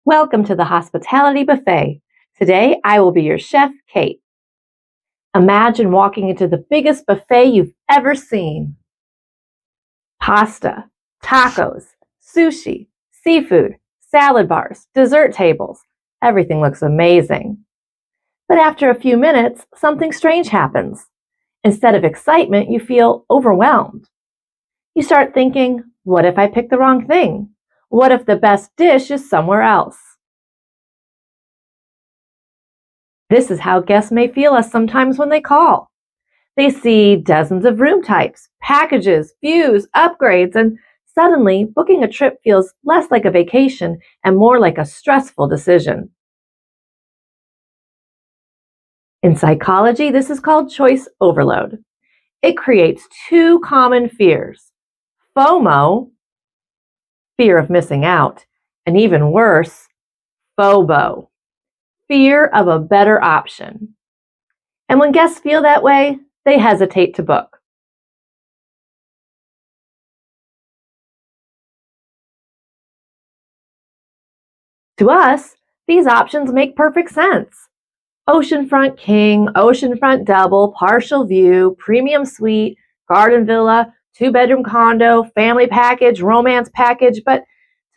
Welcome to the Hospitality Buffet. Today, I will be your chef, Kate. Imagine walking into the biggest buffet you've ever seen. Pasta, tacos, sushi, seafood, salad bars, dessert tables. Everything looks amazing. But after a few minutes, something strange happens. Instead of excitement, you feel overwhelmed. You start thinking, what if I pick the wrong thing? What if the best dish is somewhere else? This is how guests may feel us sometimes when they call. They see dozens of room types, packages, views, upgrades, and suddenly booking a trip feels less like a vacation and more like a stressful decision. In psychology, this is called choice overload. It creates two common fears: FOMO, fear of missing out, and even worse, FOBO, fear of a better option. And when guests feel that way, they hesitate to book. To us, these options make perfect sense. Oceanfront king, oceanfront double, partial view, premium suite, garden villa, two-bedroom condo, family package, romance package, but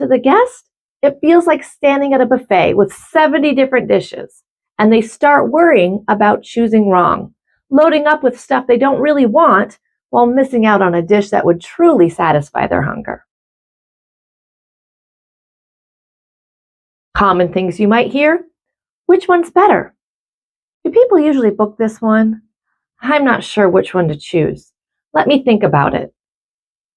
to the guest, it feels like standing at a buffet with 70 different dishes, and they start worrying about choosing wrong, loading up with stuff they don't really want while missing out on a dish that would truly satisfy their hunger. Common things you might hear: which one's better? Do people usually book this one? I'm not sure which one to choose. Let me think about it.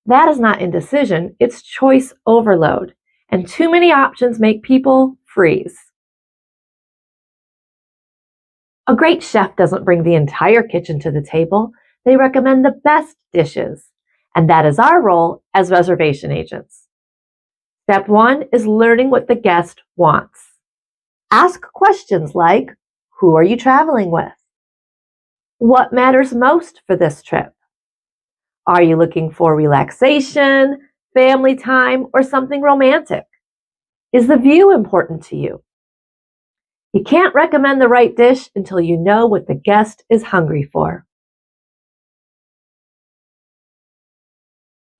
That is not indecision, it's choice overload, and too many options make people freeze. A great chef doesn't bring the entire kitchen to the table, they recommend the best dishes, and that is our role as reservation agents. Step one is learning what the guest wants. Ask questions like, who are you traveling with? What matters most for this trip? Are you looking for relaxation, family time, or something romantic? Is the view important to you? You can't recommend the right dish until you know what the guest is hungry for.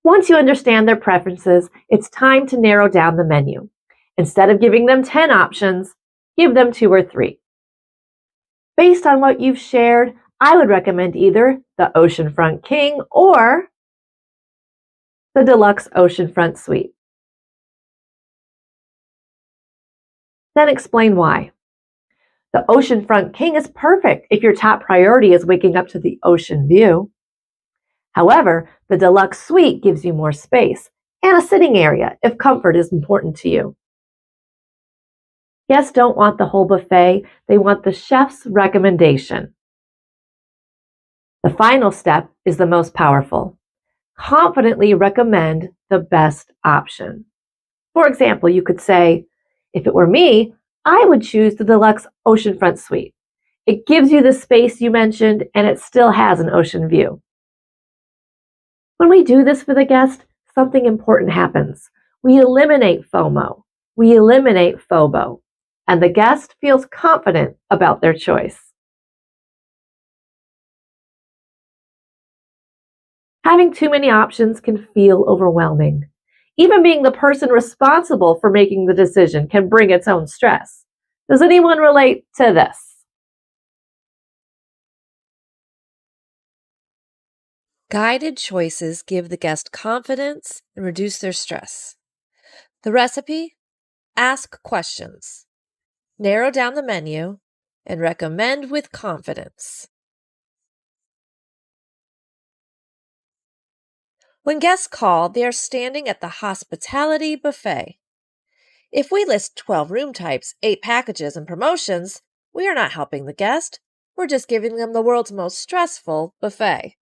Once you understand their preferences, it's time to narrow down the menu. Instead of giving them 10 options, give them 2 or 3. Based on what you've shared, I would recommend either the Oceanfront King or the Deluxe Oceanfront Suite. Then explain why. The Oceanfront King is perfect if your top priority is waking up to the ocean view. However, the Deluxe Suite gives you more space and a sitting area if comfort is important to you. Guests don't want the whole buffet, they want the chef's recommendation. The final step is the most powerful. Confidently recommend the best option. For example, you could say, if it were me, I would choose the Deluxe Oceanfront Suite. It gives you the space you mentioned and it still has an ocean view. When we do this for the guest, something important happens. We eliminate FOMO, we eliminate FOBO, and the guest feels confident about their choice. Having too many options can feel overwhelming. Even being the person responsible for making the decision can bring its own stress. Does anyone relate to this? Guided choices give the guest confidence and reduce their stress. The recipe: ask questions, narrow down the menu, and recommend with confidence. When guests call, they are standing at the hospitality buffet. If we list 12 room types, 8 packages, and promotions, we are not helping the guest. We're just giving them the world's most stressful buffet.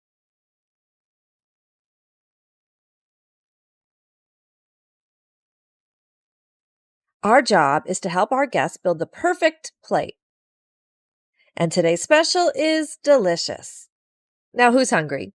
Our job is to help our guests build the perfect plate. And today's special is delicious. Now, who's hungry?